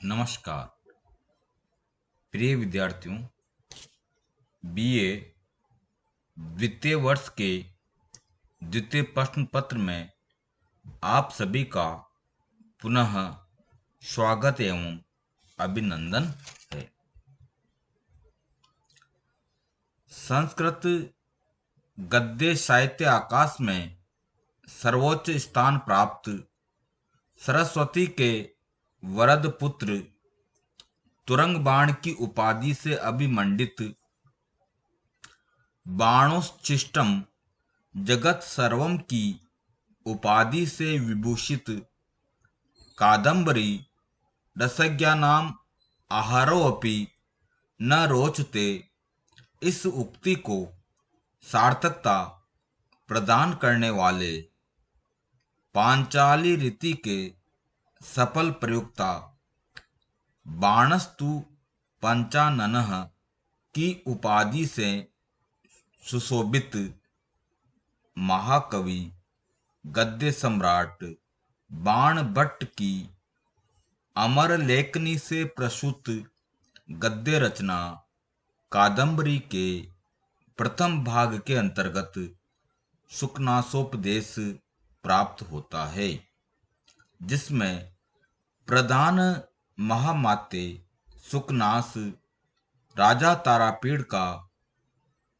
नमस्कार प्रिय विद्यार्थियों। बीए द्वितीय वर्ष के द्वितीय प्रश्न पत्र में आप सभी का पुनः स्वागत एवं अभिनंदन है। संस्कृत गद्य साहित्य आकाश में सर्वोच्च स्थान प्राप्त सरस्वती के वरद पुत्र तुरंग बाण की उपाधि से अभिमंडित बाणोच्छिष्टम जगत सर्वम की उपाधि से विभूषित कादम्बरी रसज्ञानाम आहारोऽपि न रोचते इस उक्ति को सार्थकता प्रदान करने वाले पांचाली रीति के सफल प्रयुक्ता बाणस्तु पंचाननः की उपाधि से सुशोभित महाकवि गद्य सम्राट बाण भट्ट की अमर लेखनी से प्रसूत गद्य रचना कादम्बरी के प्रथम भाग के अंतर्गत सुकनासोपदेश प्राप्त होता है, जिसमें प्रधान महामात्य सुकनास राजा तारापीड़ का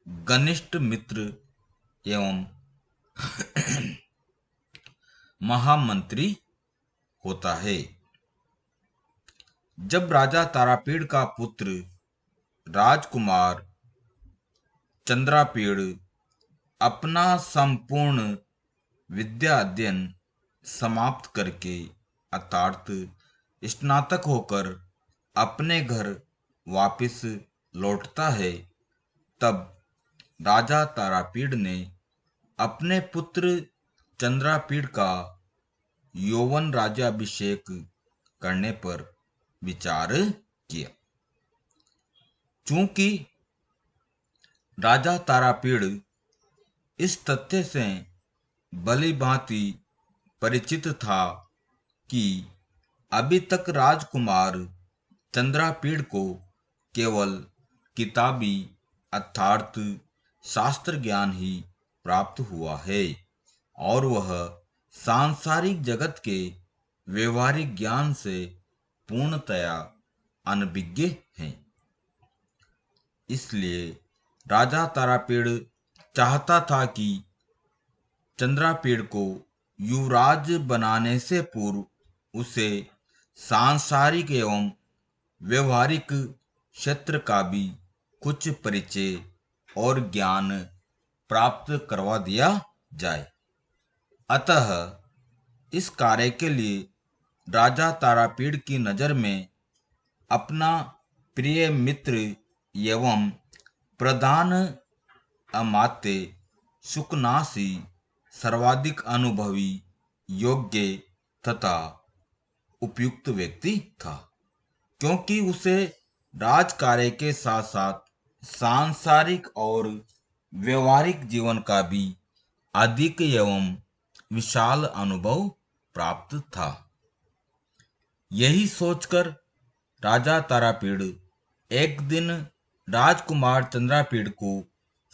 घनिष्ठ मित्र एवं महामंत्री होता है। जब राजा तारापीड़ का पुत्र राजकुमार चंद्रापीड़ अपना संपूर्ण विद्या अध्ययन समाप्त करके अर्थात स्नातक होकर अपने घर वापस लौटता है, तब राजा तारापीड़ ने अपने पुत्र चंद्रापीड़ का यौवन राज्याभिषेक करने पर विचार किया। चूंकि राजा तारापीड़ इस तथ्य से भली भांति परिचित था कि अभी तक राजकुमार चंद्रापीड़ को केवल किताबी अर्थात शास्त्र ज्ञान ही प्राप्त हुआ है और वह सांसारिक जगत के व्यवहारिक ज्ञान से पूर्णतया अनभिज्ञ हैं। इसलिए राजा तारापीड़ चाहता था कि चंद्रापीड़ को युवराज बनाने से पूर्व उसे सांसारिक एवं व्यवहारिक क्षेत्र का भी कुछ परिचय और ज्ञान प्राप्त करवा दिया जाए। अतः इस कार्य के लिए राजा तारापीड़ की नजर में अपना प्रिय मित्र एवं प्रधान अमात्य सुकनास ही सर्वाधिक अनुभवी, योग्य तथा उपयुक्त व्यक्ति था, क्योंकि उसे राजकार्य के साथ साथ सांसारिक और व्यवहारिक जीवन का भी अधिक एवं विशाल अनुभव प्राप्त था। यही सोचकर राजा तारापीड़ एक दिन राजकुमार चंद्रापीड़ को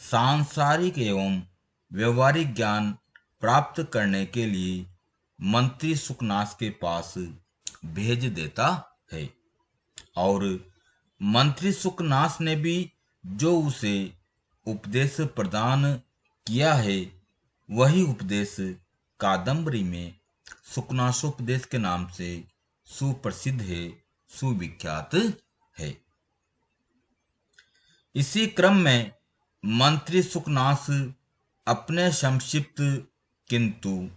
सांसारिक एवं व्यवहारिक ज्ञान प्राप्त करने के लिए मंत्री सुकनास के पास भेज देता है और मंत्री सुकनास ने भी जो उसे उपदेश प्रदान किया है, वही उपदेश कादम्बरी में सुकनासोपदेश के नाम से सुप्रसिद्ध है, सुविख्यात है। इसी क्रम में मंत्री सुकनास अपने संक्षिप्त किंतु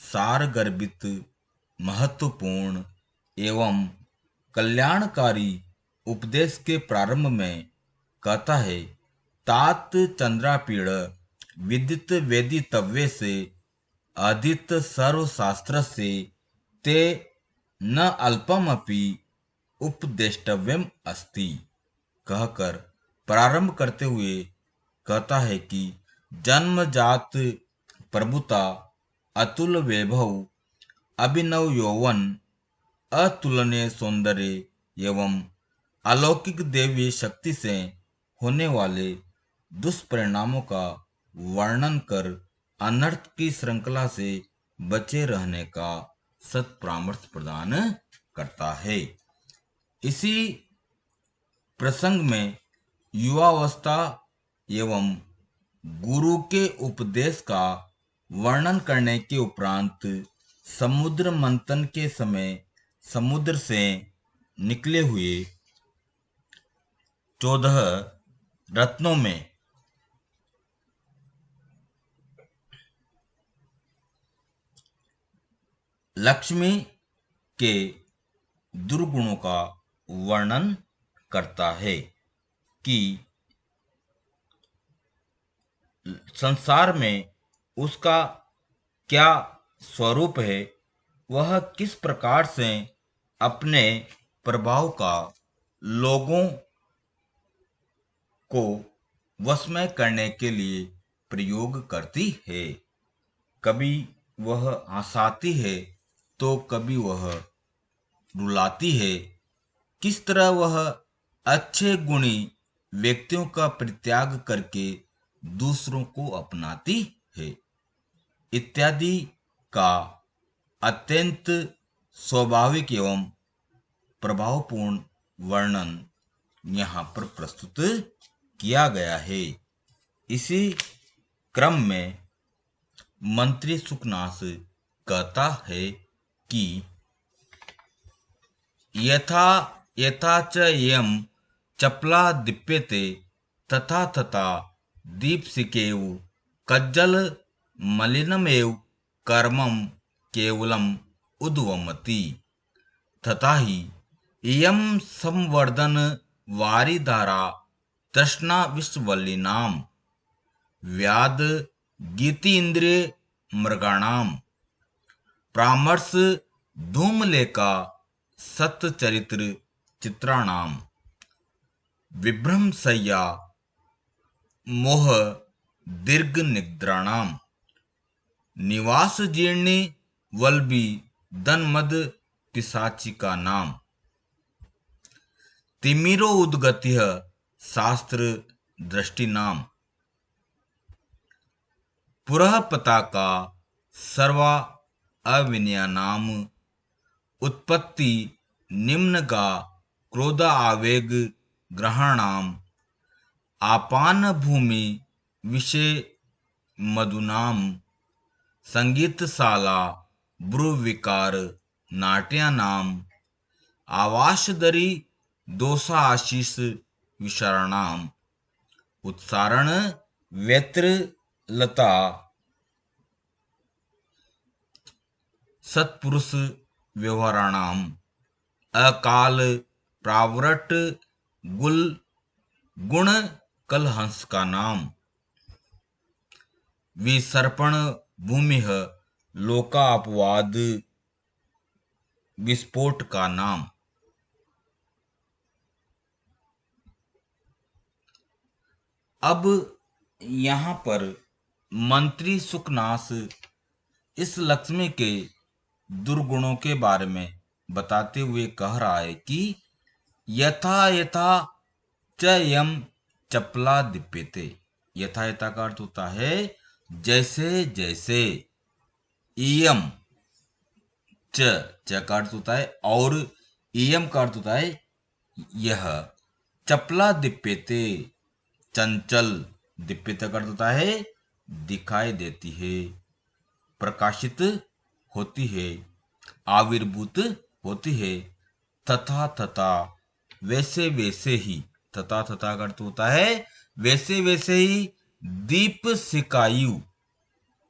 सारगर्भित, महत्वपूर्ण एवं कल्याणकारी उपदेश के प्रारंभ में कहता है, तात चंद्रापीड़ विदित वेदितव्य से अधीत सर्वशास्त्र से ते न अल्पमपि उपदेष्टव्यम अस्ति कहकर प्रारंभ करते हुए कहता है कि जन्मजात प्रभुता, अतुल वैभव, अभिनव यौवन, अतुलनीय सौंदर्य एवं अलौकिक देवी शक्ति से होने वाले दुष्परिणामों का वर्णन कर अनर्थ की श्रृंखला से बचे रहने का सत परामर्श प्रदान करता है। इसी प्रसंग में युवावस्था एवं गुरु के उपदेश का वर्णन करने के उपरांत समुद्र मंथन के समय समुद्र से निकले हुए 14 रत्नों में लक्ष्मी के दुर्गुणों का वर्णन करता है कि संसार में उसका क्या स्वरूप है, वह किस प्रकार से अपने प्रभाव का लोगों को वश में करने के लिए प्रयोग करती है। कभी वह हंसाती है तो कभी वह रुलाती है। किस तरह वह अच्छे गुणी व्यक्तियों का परित्याग करके दूसरों को अपनाती है, इत्यादि का अत्यंत स्वाभाविक एवं प्रभावपूर्ण वर्णन यहाँ पर प्रस्तुत किया गया है। इसी क्रम में मंत्री सुकनास कहता है कि यथा यथा च यम चपला दीप्यते तथा तथा दीपशिकेव कज्जल मलिनमेव कर्मम केवलम उद्वमति तथा ही इयं संवर्धन वारिधारा तृष्णा विश्ववल्लीनाम व्याद गीति इंद्रिय मृगाणाम परामर्श धूमलेखा सत्चरित्र चित्राणाम विभ्रम सय्या मोह दीर्घ निद्राणाम निवास जीर्णे वल्बी दन्मद पिशाचिका नाम तिमिरो उद्गतिः शास्त्र दृष्टि नाम पुरः पताका सर्वा अविनया नाम उत्पत्ति निम्नगा क्रोध आवेग ग्रहणाम आपान भूमि विषय मधुनाम संगीतशाला ब्रुविकार नाट्यानाम आवासदरी दोषा आशीष विशरणाम उत्सारण व्यत्र लता सत्पुरुष व्यवहाराणाम अकाल प्रावरट गुल गुण कलहंस का नाम विसर्पण भूमि लोका अपवाद विस्फोट का नाम। अब यहाँ पर मंत्री सुकनास इस लक्ष्मी के दुर्गुणों के बारे में बताते हुए कह रहा है कि यथा यथा च यम चपला दीप्यते। यथा यथा का अर्थ होता है जैसे जैसे, इयम च का अर्थ होता है और इयम का अर्थ होता है यह, चपला दीप्यते चंचल, दीप्यते का अर्थ होता है दिखाई देती है, प्रकाशित होती है, आविर्भूत होती है, तथा तथा वैसे वैसे ही, तथा तथा का अर्थ होता है वैसे वैसे ही दीप सिकायु,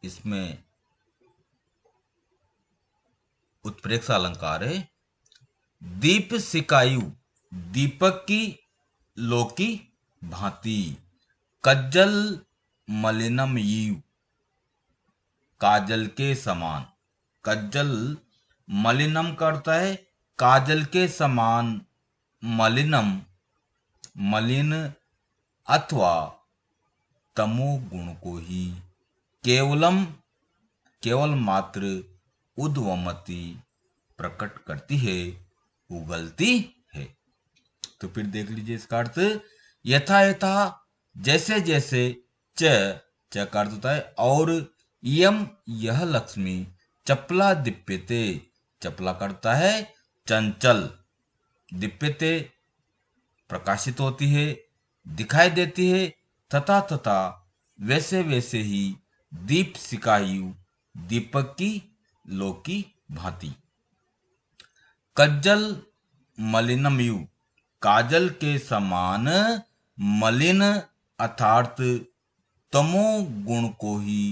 इसमें उत्प्रेक्षा अलंकार है, दीप सिकायु दीपक की लो की भांति, कज्जल मलिनम यू काजल के समान, कज्जल मलिनम करता है काजल के समान, मलिनम मलिन अथवा तमो गुण को ही, केवलम केवल मात्र, उद्वमति प्रकट करती है, उगलती है। तो फिर देख लीजिए इसका अर्थ, यथा यथा जैसे जैसे, च च का अर्थ होता है और, इयम यह लक्ष्मी, चपला दीप्यते, चपला करता है चंचल, दीप्यते प्रकाशित होती है, दिखाई देती है, तथा तथा वैसे वैसे ही, दीप सिकायु दीपक की लो की भांति। कज्जल मलिनमयु, काजल के समान मलिन अर्थात तमो गुण को ही,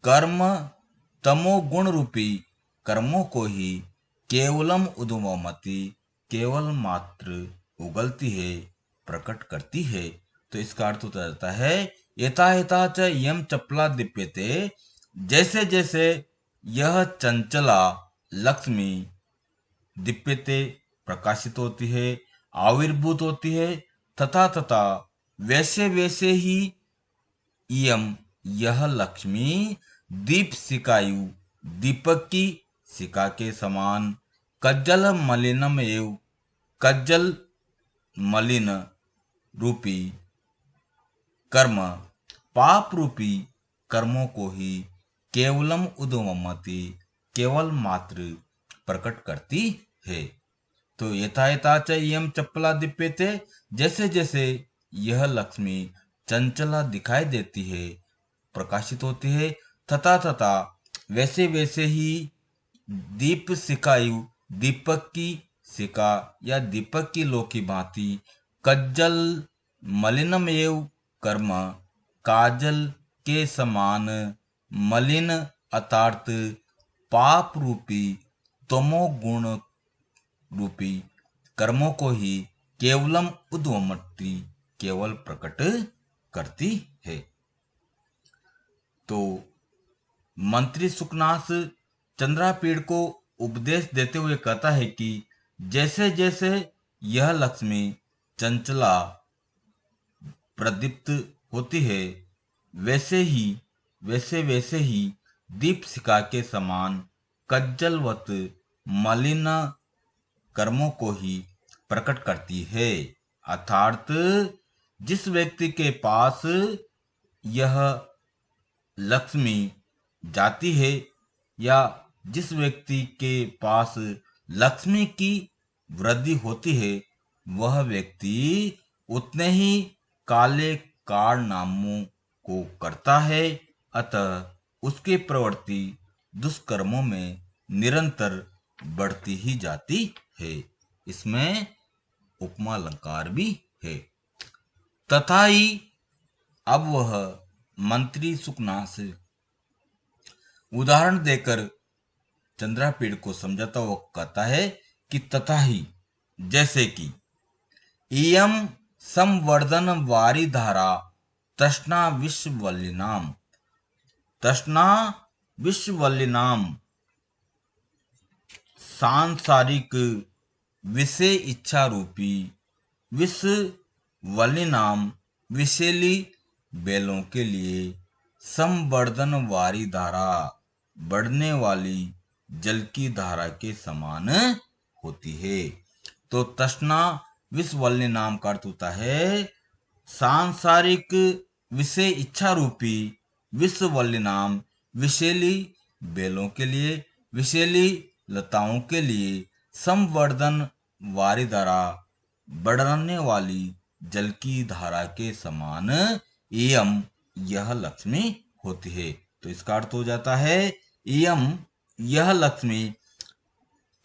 कर्म तमो गुण रूपी कर्मों को ही, केवलम उद्भवमति केवल मात्र उगलती है, प्रकट करती है। तो इसका अर्थ होता जाता है, यथा यथा च यम चपला दीप्यते, जैसे जैसे यह चंचला लक्ष्मी दीप्यते प्रकाशित होती है, आविर्भूत होती है, तथा तथा वैसे वैसे ही, इयम यह लक्ष्मी, दीप सिकायु दीपक की सिका के समान, कज्जल मलिनम एव कज्जल मलिन रूपी कर्म पाप रूपी कर्मों को ही, केवलम उद्गमति केवल मात्र प्रकट करती है। तो यथा यथा च यम चपला दीप्यते, जैसे जैसे यह लक्ष्मी चंचला दिखाई देती है, प्रकाशित होती है, तथा तथा वैसे वैसे ही, दीप सिकायु दीपक की सिका या दीपक की लो की भांति, कज्जल मलिनम एव कर्म काजल के समान मलिन अर्थात पाप रूपी तमो गुण रूपी कर्मों को ही, केवलम उद्वमति केवल प्रकट करती है। तो मंत्री सुकनाथ चंद्रापीड़ को उपदेश देते हुए कहता है कि जैसे जैसे यह लक्ष्मी चंचला प्रदीप्त होती है, वैसे वैसे ही दीप शिखा के समान कज्जलवत मलिन कर्मों को ही प्रकट करती है। अर्थात जिस व्यक्ति के पास यह लक्ष्मी जाती है या जिस व्यक्ति के पास लक्ष्मी की वृद्धि होती है, वह व्यक्ति उतने ही काले कारनामों को करता है, अतः उसकी प्रवृत्ति दुष्कर्मों में निरंतर बढ़ती ही जाती है। इसमें उपमा अलंकार भी है। तथा ही अब वह मंत्री सुकनाथ से उदाहरण देकर चंद्रापीड़ को समझाता हुआ कहता है कि तथा ही जैसे कि, इयम संवर्धन वारी धारा तृष्णा विश्ववल्लिनाम, तृष्णा विश्ववल्लिनाम सांसारिक विषय इच्छा रूपी विश्ववल्लिनाम विषैली बेलों के लिए, संवर्धन वारी धारा बढ़ने वाली जल की धारा के समान होती है। तो तृष्णा विश्ववल्ली नाम का अर्थ होता है सांसारिक विषय इच्छा रूपी विश्ववल्ली नाम विषैली बेलों के लिए, विषैली लताओं के लिए, संवर्धन वारी धारा बढ़ने वाली जल की धारा के समान इयम यह लक्ष्मी होती है। तो इसका अर्थ हो जाता है, इयम यह लक्ष्मी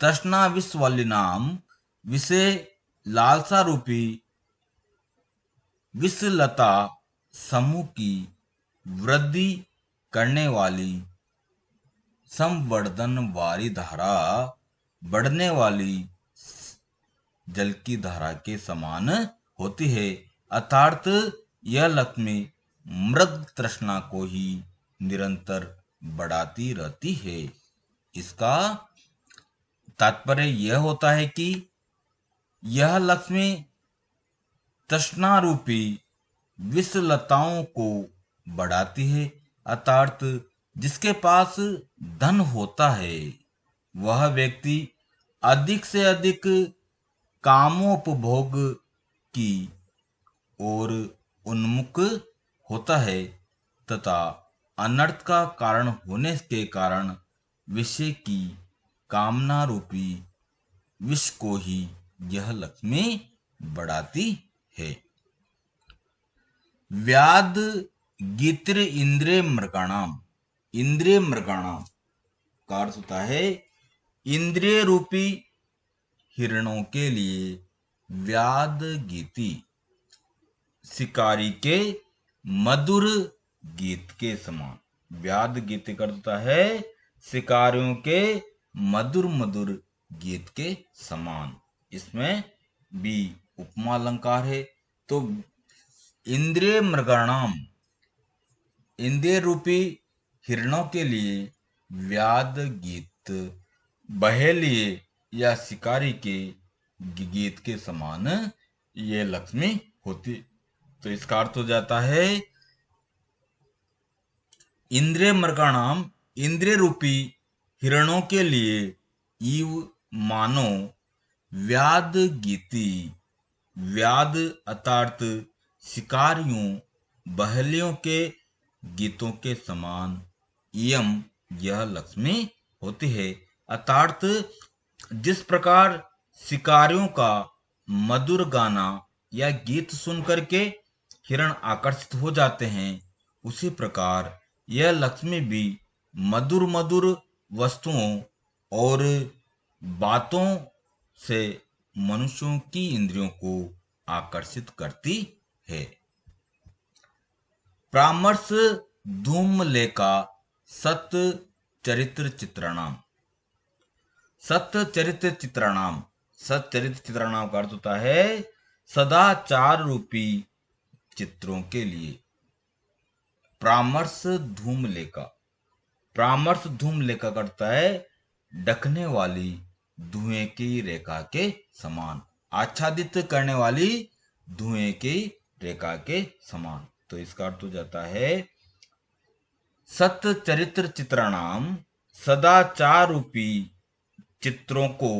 तृष्णा विश्ववल्ली नाम विषय लालसा रूपी विषलता समूह की वृद्धि करने वाली, संवर्धन वारी धारा बढ़ने वाली जल की धारा के समान होती है। अर्थात यह लक्ष्मी मृग तृष्णा को ही निरंतर बढ़ाती रहती है। इसका तात्पर्य यह होता है कि यह लक्ष्मी तृष्णा रूपी विषलताओं को बढ़ाती है, अर्थात जिसके पास धन होता है वह व्यक्ति अधिक से अधिक कामोपभोग की ओर उन्मुख होता है तथा अनर्थ का कारण होने के कारण विषय की कामना रूपी विष को ही यह लक्ष्मी बढ़ाती है। व्याद गीत्र इंद्रिय मृगाणाम, इंद्रिय मृगाणाम का अर्थ होता है इंद्रिय रूपी हिरणों के लिए व्याद गीति शिकारी के मधुर गीत के समान। व्याद गीत करता है शिकारियों के मधुर मधुर गीत के समान। इसमें भी उपमा अलंकार है। तो इंद्रिय मृगाणाम, इंद्रिय रूपी हिरणों के लिए व्याद गीत बहेलिए या शिकारी के गीत के समान ये लक्ष्मी होती। तो इसका अर्थ हो जाता है इंद्रिय मृगाणाम, इंद्रिय रूपी हिरणों के लिए ईव मानो व्याद गीति, व्याद अर्थात शिकारियों बहेलियों के गीतों के समान इयम यह लक्ष्मी होती है। अर्थात जिस प्रकार शिकारियों का मधुर गाना या गीत सुन करके हिरण आकर्षित हो जाते हैं, उसी प्रकार यह लक्ष्मी भी मधुर मधुर वस्तुओं और बातों से मनुष्यों की इंद्रियों को आकर्षित करती है। परामर्श धूमलेखा सत्य चरित्र चित्रणाम, सत्य चरित्र चित्रणाम, सत्य चरित्र चित्रणाम का अर्थ होता है सदाचार रूपी चित्रों के लिए। परामर्श धूमलेखा, परामर्श धूमलेखा करता है ढकने वाली धुएं की रेखा के समान, आच्छादित करने वाली धुएं की रेखा के समान। तो इसका अर्थ हो जाता है सत्य चरित्र चित्रणाम, सदाचार रूपी चित्रों को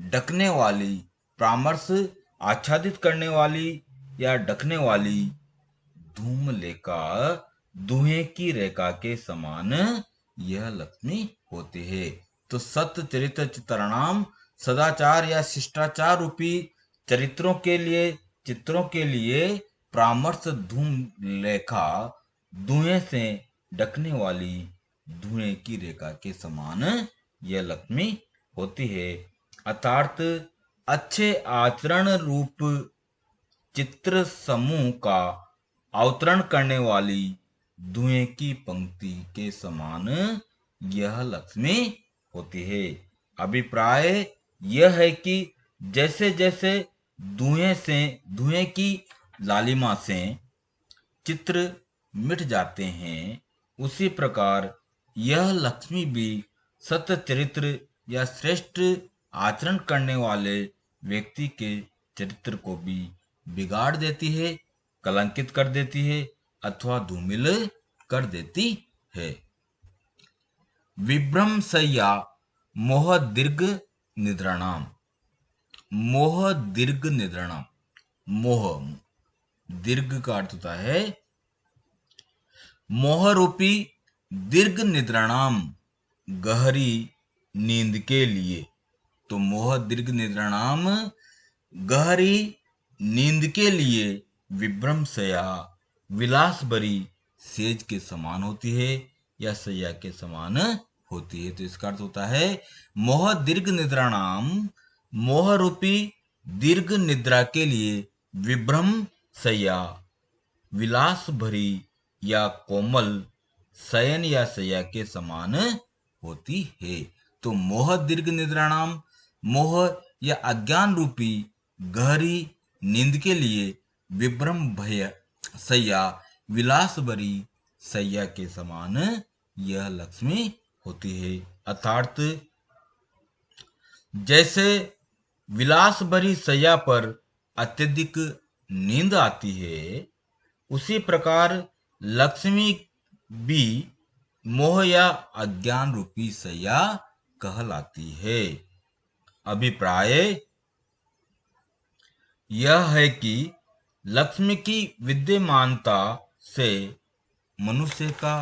ढकने वाली, परामर्श आच्छादित करने वाली या ढकने वाली धूमलेखा धुएं की रेखा के समान यह लक्ष्मी होती है। तो सत्य चरित्र चित्रणाम, सदाचार या शिष्टाचार रूपी चरित्रों के लिए, चित्रों के लिए परामर्श धूमलेखा धुएं से ढकने वाली धुएं की रेखा के समान यह लक्ष्मी होती है। अर्थात अच्छे आचरण रूप चित्र समूह का अवतरण करने वाली धुएं की पंक्ति के समान यह लक्ष्मी होती है। अभिप्राय यह है कि जैसे जैसे धुएं की लालिमा से चित्र मिट जाते हैं, उसी प्रकार यह लक्ष्मी भी सत्य चरित्र या श्रेष्ठ आचरण करने वाले व्यक्ति के चरित्र को भी बिगाड़ देती है, कलंकित कर देती है अथवा धूमिल कर देती है। विभ्रमशय्या मोह दीर्घ निद्राणाम, मोह दीर्घ निद्राणाम, मोह दीर्घ का अर्थ होता है मोह रूपी दीर्घ निद्राणाम, गहरी नींद के लिए। तो मोह दीर्घ निद्राणाम, गहरी नींद के लिए विभ्रमशय्या विलास भरी सेज के समान होती है या शैया के समान होती है। तो इसका अर्थ होता है मोह दीर्घ निद्राणाम, मोह रूपी दीर्घ निद्रा के लिए विभ्रमशय्या विलास भरी या कोमल शयन या शैया के समान होती है। तो मोह दीर्घ निद्राणाम, मोह या अज्ञान रूपी गहरी नींद के लिए विभ्रम भय शैया विलास भरी शैया के समान यह लक्ष्मी होती है। अर्थात जैसे विलास भरी शैया पर अत्यधिक नींद आती है, उसी प्रकार लक्ष्मी भी मोह या अज्ञान रूपी शैया कहलाती है। अभिप्राय यह है कि लक्ष्मी की विद्यमानता से मनुष्य का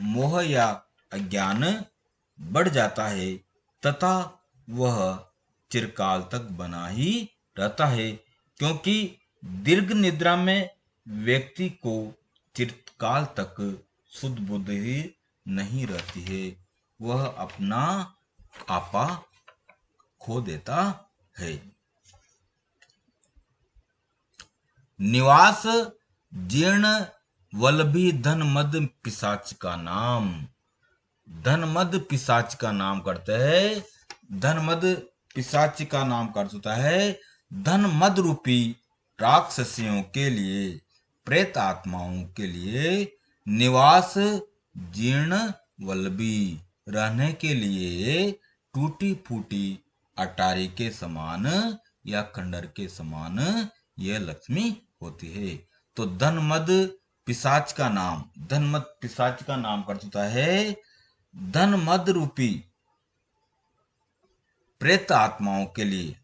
मोह या अज्ञान बढ़ जाता है तथा वह चिरकाल तक बना ही रहता है, क्योंकि दीर्घ निद्रा में व्यक्ति को चिरकाल तक शुद्ध बुद्धि नहीं रहती है, वह अपना आपा खो देता है। निवास जीर्ण वल्लभी धन मद पिशाच का नाम। धन मद पिशाच का नाम करते हैं। धन मद पिशाच का नाम कर होता है धन मद रूपी राक्षसियों के लिए, प्रेत आत्माओं के लिए निवास जीर्ण वल्लभी, रहने के लिए टूटी फूटी अटारी के समान या खंडर के समान यह लक्ष्मी होती है। तो धन मद पिशाच का नाम, धन मद पिशाच का नाम कर होता है धन मद रूपी प्रेत आत्माओं के लिए,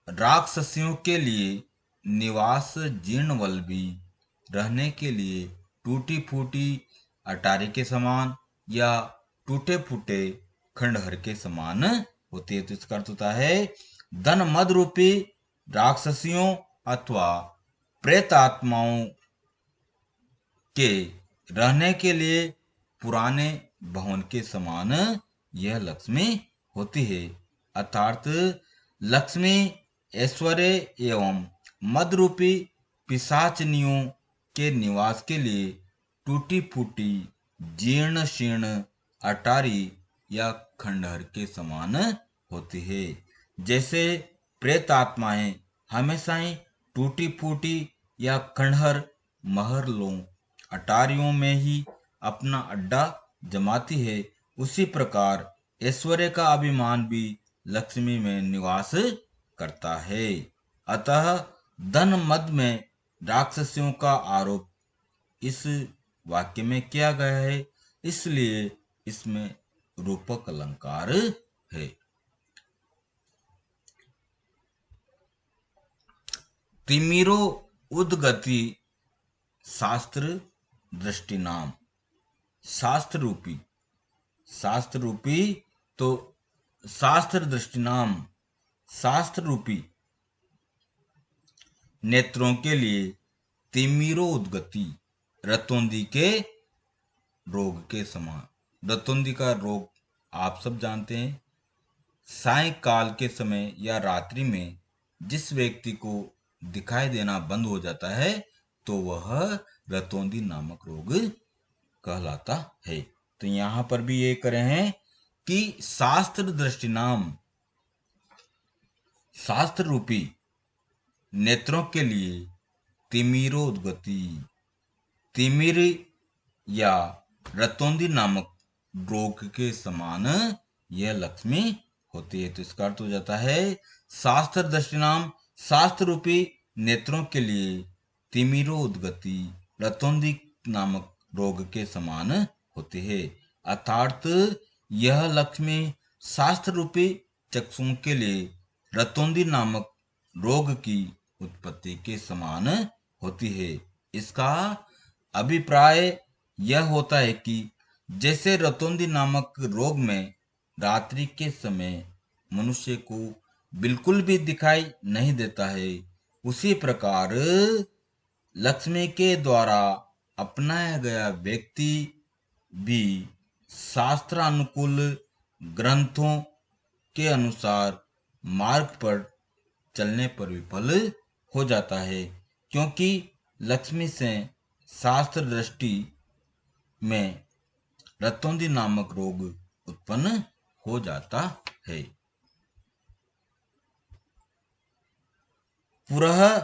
राक्षसियों के लिए निवास जीर्ण वल्लभी, रहने के लिए टूटी फूटी अटारी के समान या टूटे फूटे खंडहर के समान होती है। तो इसका अर्थ होता है धन मद रूपी राक्षसियों अथवा प्रेत आत्माओं के रहने के लिए पुराने भवन के समान यह लक्ष्मी होती है। अर्थात लक्ष्मी ऐश्वर्य एवं मद रूपी पिशाचनियों के निवास के लिए टूटी फूटी जीर्ण शीर्ण अटारी या खंडहर के समान होती है। जैसे प्रेत आत्माएं हमेशा ही टूटी फूटी या खंडहर महलों अटारियों में ही अपना अड्डा जमाती है, उसी प्रकार ऐश्वर्य का अभिमान भी लक्ष्मी में निवास करता है। अतः धन मद में राक्षसियों का आरोप इस वाक्य में किया गया है, इसलिए इसमें रूपक अलंकार है। तिमिरो उद्गति शास्त्र दृष्टि नाम। शास्त्र रूपी तो शास्त्र दृष्टि नाम, शास्त्र रूपी नेत्रों के लिए तिमिरो उद्गति, रतौंधी के रोग के समान। रतौंधी का रोग आप सब जानते हैं। सायंकाल के समय या रात्रि में जिस व्यक्ति को दिखाई देना बंद हो जाता है तो वह रतौंधी नामक रोग कहलाता है। तो यहां पर भी ये करें हैं कि शास्त्र दृष्टि नाम, शास्त्र रूपी नेत्रों के लिए तिमिरो उद्गति, तिमिर या रतौंधी नामक रोग के समान यह लक्ष्मी होती है। तो इसका अर्थ हो जाता है शास्त्र दृष्टि नाम, शास्त्र रूपी नेत्रों के लिए तिमिरो उद्गति रतौंधी नामक रोग के समान होती है। अर्थात यह लक्ष्मी शास्त्र रूपी चक्षुओं के लिए रतौंधी नामक रोग की उत्पत्ति के समान होती है। इसका अभिप्राय यह होता है कि जैसे रतौंधी नामक रोग में रात्रि के समय मनुष्य को बिल्कुल भी दिखाई नहीं देता है, उसी प्रकार लक्ष्मी के द्वारा अपनाया गया व्यक्ति भी शास्त्रानुकूल ग्रंथों के अनुसार मार्ग पर चलने पर विफल हो जाता है, क्योंकि लक्ष्मी से शास्त्र दृष्टि में रतौंधी नामक रोग उत्पन्न हो जाता है। पुरः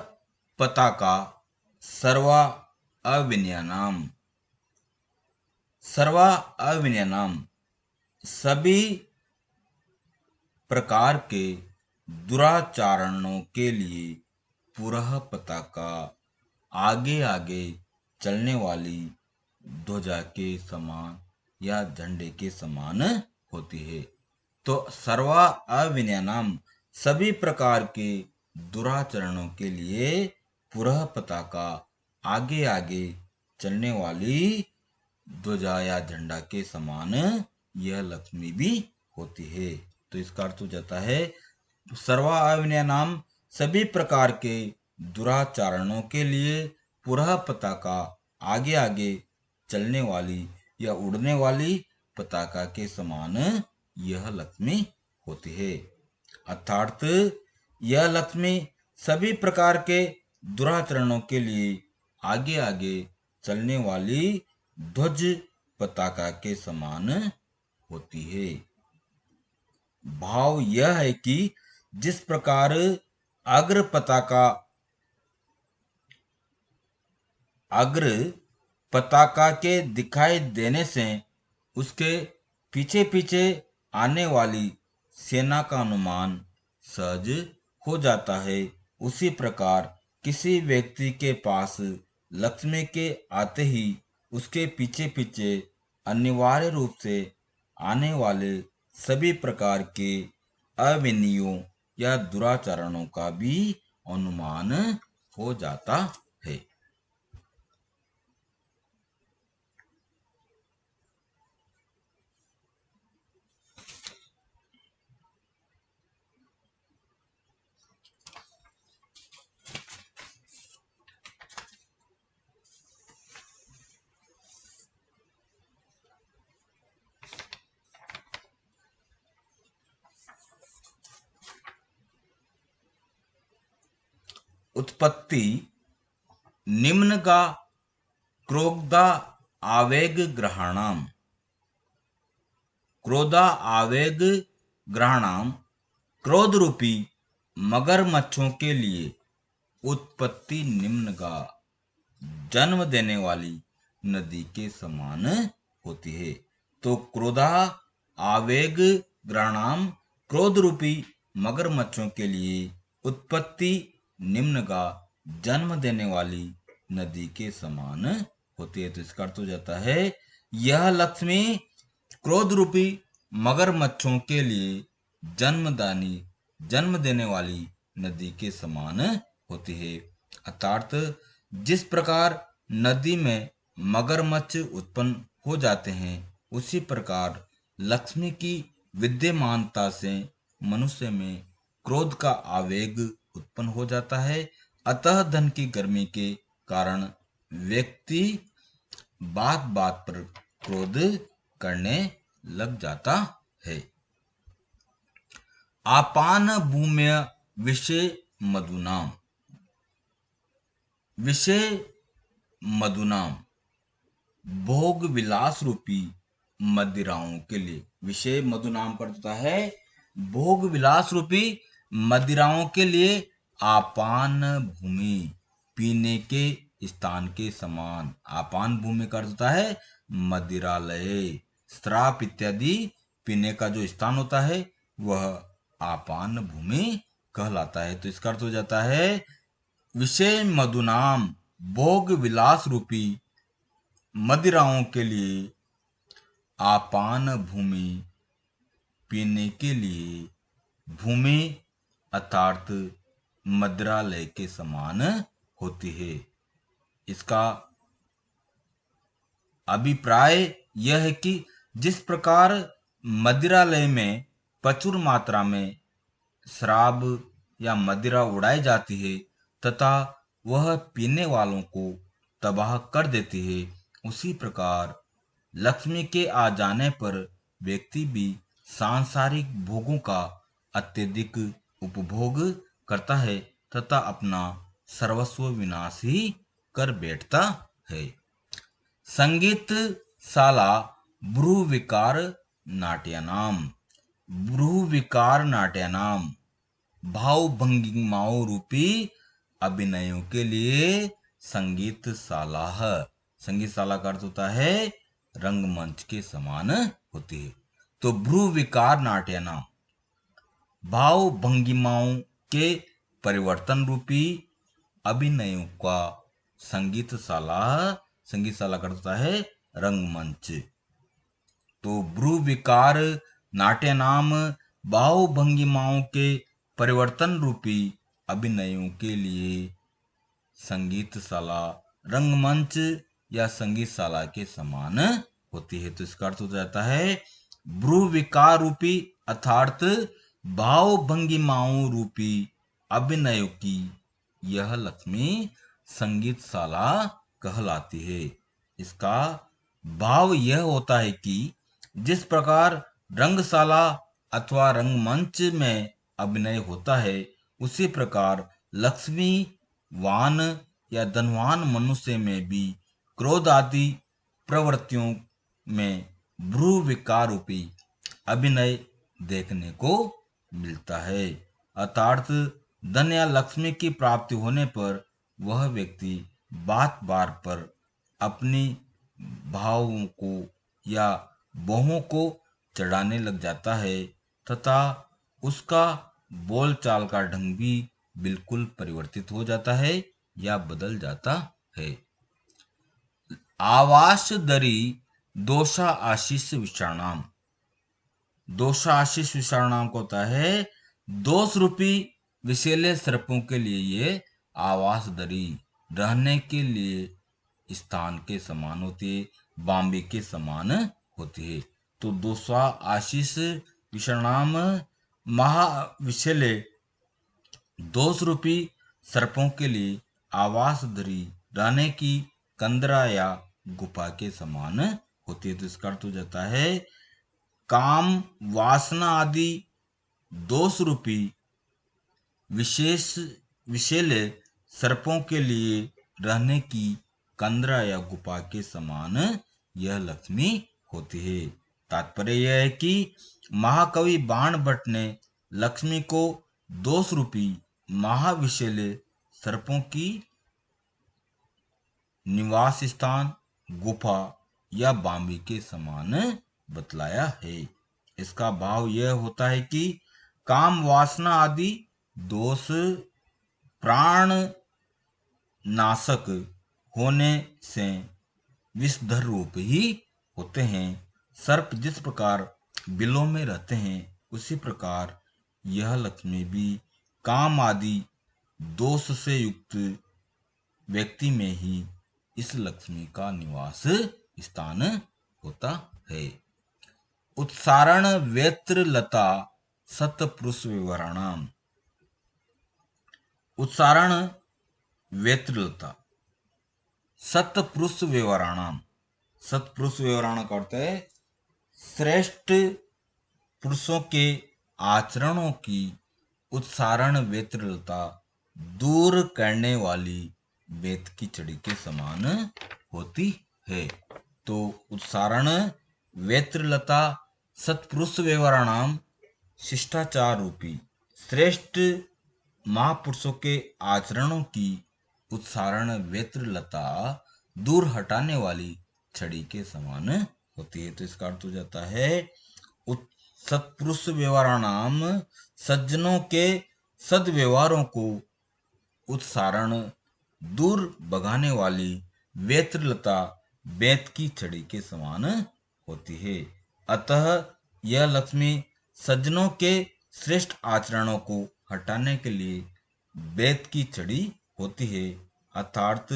पताका सर्वा अविनयानाम। सर्वा अविनयानाम सभी प्रकार के दुराचारणों के लिए पुरः पताका आगे आगे चलने वाली ध्वजा के समान या झंडे के समान होती है। तो सर्वा अविनयानाम सभी प्रकार के दुराचरणों के लिए पुरः पताका आगे आगे चलने वाली ध्वजा या झंडा के समान यह लक्ष्मी भी होती है। तो इसका अर्थ हो जाता है सर्वाविनय नाम सभी प्रकार के दुराचरणों के लिए पुरः पताका आगे आगे चलने वाली या उड़ने वाली पताका के समान यह लक्ष्मी होती है। अर्थात यह लक्ष्मी सभी प्रकार के दुराचरणों के लिए आगे आगे चलने वाली ध्वज पताका के समान होती है। भाव यह है कि जिस प्रकार अग्र पताका के दिखाई देने से उसके पीछे पीछे आने वाली सेना का अनुमान सहज हो जाता है, उसी प्रकार किसी व्यक्ति के पास लक्ष्मी के आते ही उसके पीछे पीछे अनिवार्य रूप से आने वाले सभी प्रकार के अविनयों या दुराचरणों का भी अनुमान हो जाता है। उत्पत्ति निम्न का क्रोधा आवेग ग्रहणाम। क्रोधा आवेग ग्रहणाम क्रोध रूपी मगरमच्छों के लिए उत्पत्ति निम्न का जन्म देने वाली नदी के समान होती है। तो क्रोधा आवेग ग्रहणाम क्रोध रूपी मगरमच्छों के लिए उत्पत्ति निम्न का जन्म देने वाली नदी के समान होती है। तो इसका अर्थ हो जाता है यह लक्ष्मी क्रोध रूपी मगरमच्छों के लिए जन्म देने वाली नदी के समान होती है। अर्थात जिस प्रकार नदी में मगरमच्छ उत्पन्न हो जाते हैं, उसी प्रकार लक्ष्मी की विद्यमानता से मनुष्य में क्रोध का आवेग उत्पन्न हो जाता है। अतः धन की गर्मी के कारण व्यक्ति बात बात पर क्रोध करने लग जाता है। आपान भूम्य विषय मधुनाम। विषय मधुनाम भोग विलास रूपी मदिराओं के लिए। विषय मधुनाम करता है भोग विलास रूपी मदिराओं के लिए आपान भूमि पीने के स्थान के समान। आपान भूमि का अर्थ होता है मदिरालय। श्राप इत्यादि पीने का जो स्थान होता है वह आपान भूमि कहलाता है। तो इसका अर्थ हो जाता है विषय मधुनाम भोग विलास रूपी मदिराओं के लिए आपान भूमि पीने के लिए भूमि अर्थात मदिरालय के समान होती है। इसका अभिप्राय यह है कि जिस प्रकार मदिरालय में प्रचुर मात्रा में शराब या मदिरा उड़ाई जाती है तथा वह पीने वालों को तबाह कर देती है, उसी प्रकार लक्ष्मी के आ जाने पर व्यक्ति भी सांसारिक भोगों का अत्यधिक उपभोग करता है तथा अपना सर्वस्व विनाश ही कर बैठता है। संगीत शाला भ्रुविकार नाट्यानाम। भ्रुविकार नाट्यानाम भाव भंगिमाओं रूपी अभिनयों के लिए संगीत शाला है। संगीत शाला का अर्थ होता है रंगमंच के समान होती है। तो भ्रुविकार नाट्यानाम भाव भंगिमाओं के परिवर्तन रूपी अभिनयों का संगीत शाला का अर्थ होता है रंगमंच। तो भ्रुविकार नाट्यानाम भाव भंगिमाओं के परिवर्तन रूपी अभिनयों के लिए संगीतशाला रंगमंच या संगीतशाला के समान होती है। तो इसका अर्थ हो जाता है ब्रू विकार रूपी अर्थात भाव भंगिमाओं रूपी अभिनयों की यह लक्ष्मी संगीतशाला कहलाती है। इसका भाव यह होता है कि जिस प्रकार रंगशाला अथवा रंगमंच में अभिनय होता है, उसी प्रकार लक्ष्मी वान या धनवान मनुष्य में भी क्रोध आदि प्रवृत्तियों में भ्रू विकार रूपी अभिनय देखने को मिलता है। अर्थात धन या लक्ष्मी की प्राप्ति होने पर वह व्यक्ति बात बार पर अपनी भावों को या बहुओं को चढ़ाने लग जाता है तथा उसका बोलचाल का ढंग भी बिल्कुल परिवर्तित हो जाता है या बदल जाता है। आवास दरी दोषा आशीष विषाणाम। दोषा आशीष विषाणाम को होता है दोष रूपी विषैले सर्पों के लिए ये आवास दरी रहने के लिए स्थान के समान होती है, बाम्बे के समान होती है। तो दोषा आशीष विषाणाम महाविषैले दोष रूपी सर्पों के लिए आवास दरी रहने की कंदरा या गुफा के समान होती है। तो इसका अर्थ हो जाता है काम वासना आदि दोष रूपी विषैले सर्पों के लिए रहने की कंदरा या गुफा के समान यह लक्ष्मी होती है। तात्पर्य यह है कि महाकवि बाण भट्ट ने लक्ष्मी को दोष रूपी महाविषैले सर्पों की निवास स्थान, गुफा या बामी के समान बतलाया है। इसका भाव यह होता है कि काम वासना आदि दोष प्राण नाशक होने से विषधर रूप ही होते हैं। सर्प जिस प्रकार बिलों में रहते हैं, उसी प्रकार यह लक्ष्मी भी काम आदि दोष से युक्त व्यक्ति में ही इस लक्ष्मी का निवास स्थान होता है। उत्सारण वेत्र लता सतपुरुष विवरणाम। उत्सारण वेत्र लता सतपुरुष विवरणाम। सतपुरुष विवरण का अर्थ है श्रेष्ठ पुरुषों के आचरणों की उत्सारण वेत्रलता दूर करने वाली बेत की छड़ी के समान होती है। तो उत्सारण वेत्रलता सत्पुरुष विवरणाम शिष्टाचार रूपी श्रेष्ठ महापुरुषों के आचरणों की उत्सारण वेत्रलता दूर हटाने वाली छड़ी के समान होती है। तो इसका अर्थ हो जाता है सत्पुरुष व्यवहाराणाम सज्जनों के सद्व्यवहारों को उत्सारण दूर भगाने वाली वेत्रलता बेत की छड़ी के समान होती है। अतः यह लक्ष्मी सज्जनों के श्रेष्ठ आचरणों को हटाने के लिए बेत की छड़ी होती है। अर्थात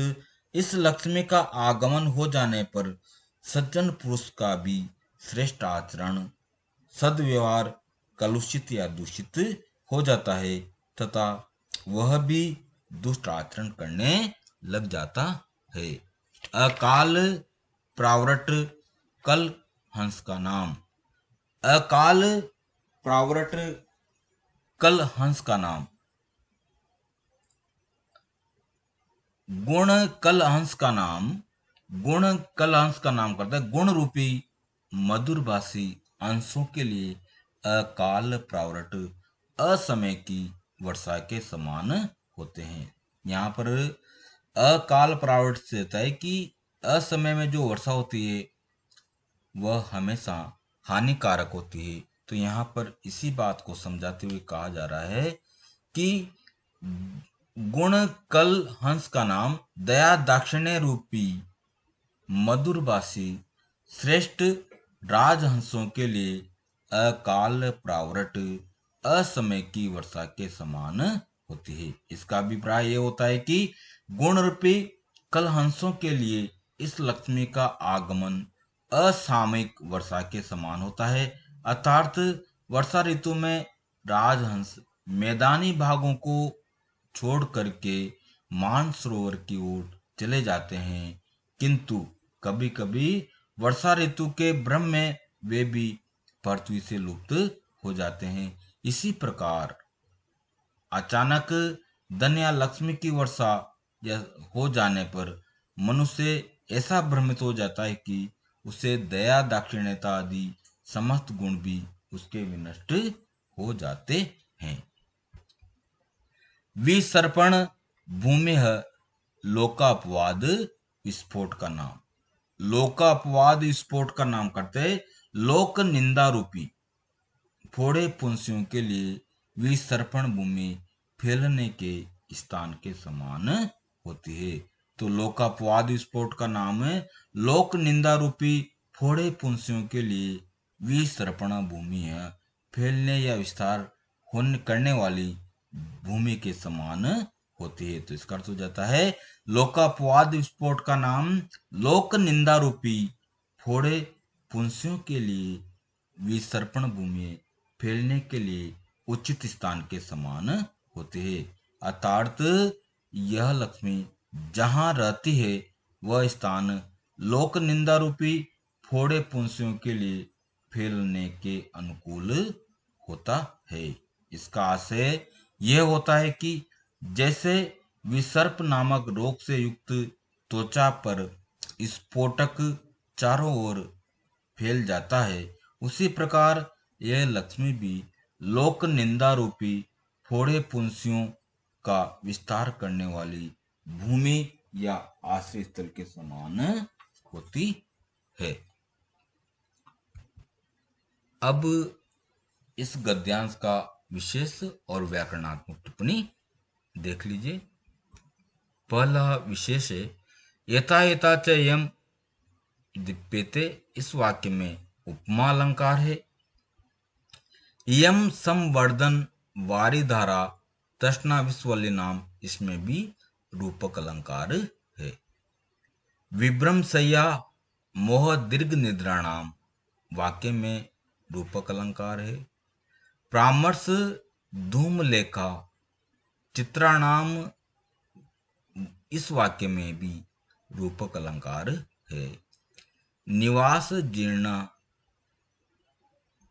इस लक्ष्मी का आगमन हो जाने पर सज्जन पुरुष का भी श्रेष्ठ आचरण सद्व्यवहार कलुषित या दूषित हो जाता है तथा वह भी दुष्ट आचरण करने लग जाता है। अकाल प्रावृट कल हंस का नाम। अकाल प्रावृट कल हंस का नाम। गुण कल हंस का नाम। गुण कल हंस का नाम करता है गुण रूपी मधुरभाषी अंशों के लिए अकाल प्रावृट असमय की वर्षा के समान होते हैं। यहाँ पर अकाल प्रावृट से होता है कि असमय में जो वर्षा होती है वह हमेशा हानिकारक होती है। तो यहाँ पर इसी बात को समझाते हुए कहा जा रहा है कि गुण कल हंस का नाम दया दाक्षिण्य रूपी मधुरभाषी श्रेष्ठ राजहंसों के लिए अकाल प्रावृट असमय की वर्षा के समान होती है। इसका अभिप्राय ये होता है कि गुण रूपी कलहंसों के लिए इस लक्ष्मी का आगमन असामयिक वर्षा के समान होता है। अर्थात वर्षा ऋतु में राजहंस मैदानी भागों को छोड़ करके मानसरोवर की ओर चले जाते हैं, किंतु कभी कभी वर्षा ऋतु के भ्रम में वे भी पृथ्वी से लुप्त हो जाते हैं। इसी प्रकार अचानक धन या लक्ष्मी की वर्षा या हो जाने पर मनुष्य ऐसा भ्रमित हो जाता है कि उसे दया दाक्षिण्यता आदि समस्त गुण भी उसके विनष्ट हो जाते हैं। विसर्पण भूमि लोकापवाद विस्फोट का नाम। लोकापवाद विस्फोट का नाम करते लोक निंदा रूपी फोड़े पुंसियों के लिए विसर्पण भूमि फैलने के स्थान के समान होती है। तो लोकापवाद विस्फोट का नाम है लोक निंदा रूपी फोड़े पुंसियों के लिए विसर्पण भूमि है, फैलने या विस्तार होने करने वाली भूमि के समान होती है। तो इसका अर्थ हो जाता है लोकापवाद विस्फोट का नाम लोक निंदा रूपी फोड़े पुंसियों के लिए विसर्पण भूमि फैलने के लिए उचित स्थान के समान होते हैं। अर्थात यह लक्ष्मी जहां रहती है वह स्थान लोक निंदा रूपी फोड़े पुंसियों के लिए फैलने के अनुकूल होता है। इसका आशय यह होता है कि जैसे विसर्प नामक रोग से युक्त त्वचा पर स्फोटक चारों ओर फैल जाता है, उसी प्रकार यह लक्ष्मी भी लोक निंदा रूपी फोड़े पुंसियों का विस्तार करने वाली भूमि या आश्रय स्थल के समान होती है। अब इस गद्यांश का विशेष और व्याकरणात्मक टिप्पणी देख लीजिए। पहला विशेष है यथा यथा च यम दीप्यते। इस वाक्य में उपमा अलंकार है। यम संवर्धन वारिधारा तृष्णा विश्वल्य नाम, इसमें भी रूपक अलंकार है। विभ्रम सय्या मोह दीर्घ निद्रा नाम, वाक्य में रूपक अलंकार है। परामर्श धूम लेखा चित्राणाम, इस वाक्य में भी रूपक अलंकार है। निवास जीर्ण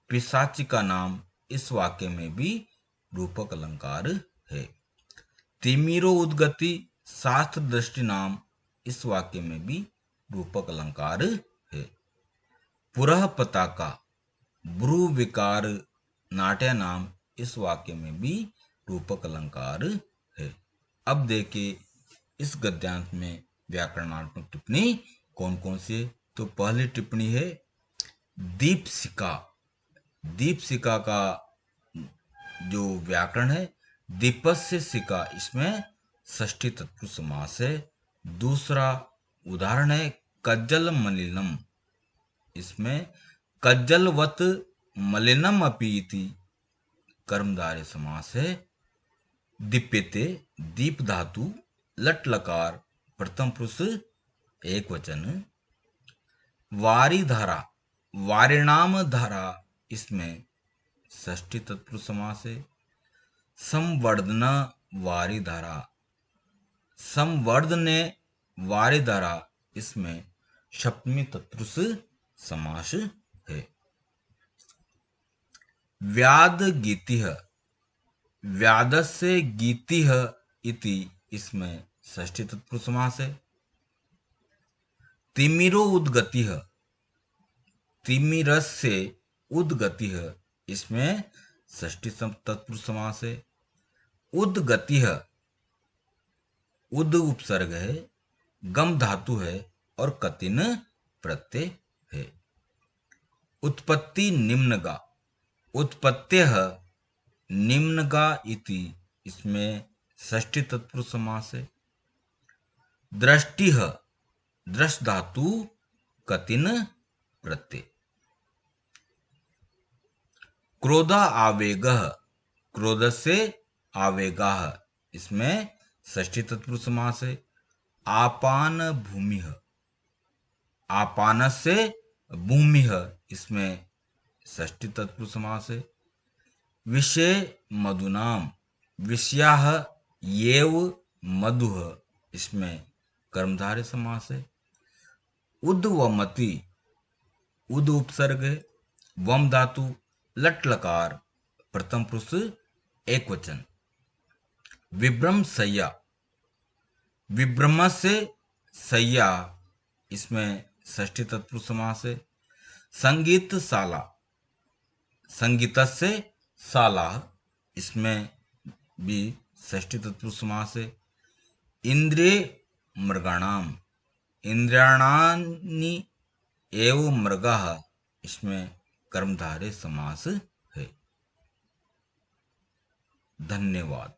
पिशाची का नाम, इस वाक्य में भी रूपक अलंकार है। तिमिरो उद्गति शास्त्र दृष्टि नाम, इस वाक्य में भी रूपक अलंकार है। पुरः पताका ब्रू विकार नाट्य नाम, इस वाक्य में भी रूपक अलंकार है। अब देखिए इस गद्यांश में व्याकरणात्मक टिप्पणी कौन कौन सी है। तो पहली टिप्पणी है दीपशिखा। दीपशिखा का जो व्याकरण है दीपस्य शिखा, इसमें षष्ठी तत्पुरुष समास है। दूसरा उदाहरण है कज्जल मलिनम, इसमें कज्जलवत मलिनम अपि इति कर्मधारय समास है। दीप्यते दीप धातु लट लकार प्रथम पुरुष एक वचन। वारिधारा वारिणाम धारा, इसमें षष्ठी तत्पुरुष समास है। संवर्धन वारिधारा संवर्धने वारिधारा, इसमें सप्तमी तत्पुरुष समास है। व्याद गीतिह व्यादस्य गीतिह इति, इसमें षष्ठी तत्पुरुष समास है। तिमिरो उद्गतिह तिमिरस्य उद्गतिह, इसमें षष्ठी तत्पुरुष समास है। उद्गतिह उद उपसर्ग है, गम धातु है और कतिन प्रत्यय है। उत्पत्ति निम्नगा उत्पत्त्यः निम्नगा इति, इसमें षष्ठी तत्पुरुष समास है। दृष्टिः दृष्ट धातु कतिन प्रत्यय। क्रोध आवेगः क्रोधस्य आवेगाः, इसमें षष्ठी तत्पुरुष समास है। आपान भूमिः, आपानस्य भूमिः, इसमें षष्ठी तत्पुरुष समास है। विषय मधुनाम, विषयाः येव मधुः, इसमें कर्मधारय समास है। उद्वमति, उद उपसर्ग है, वम धातु, लट लकार, प्रथम पुरुष एक वचन। विभ्रम सय्या, विभ्रमस्य सय्या, इसमें षष्ठी तत्पुरुष समास है। संगीत शाला, संगीतस्य शाला, इसमें भी षष्ठी तत्पुरुष समास है। इंद्रिय मृगाणाम, इंद्रियाणानि एव मृगाः, इसमें कर्मधारय समास है। धन्यवाद।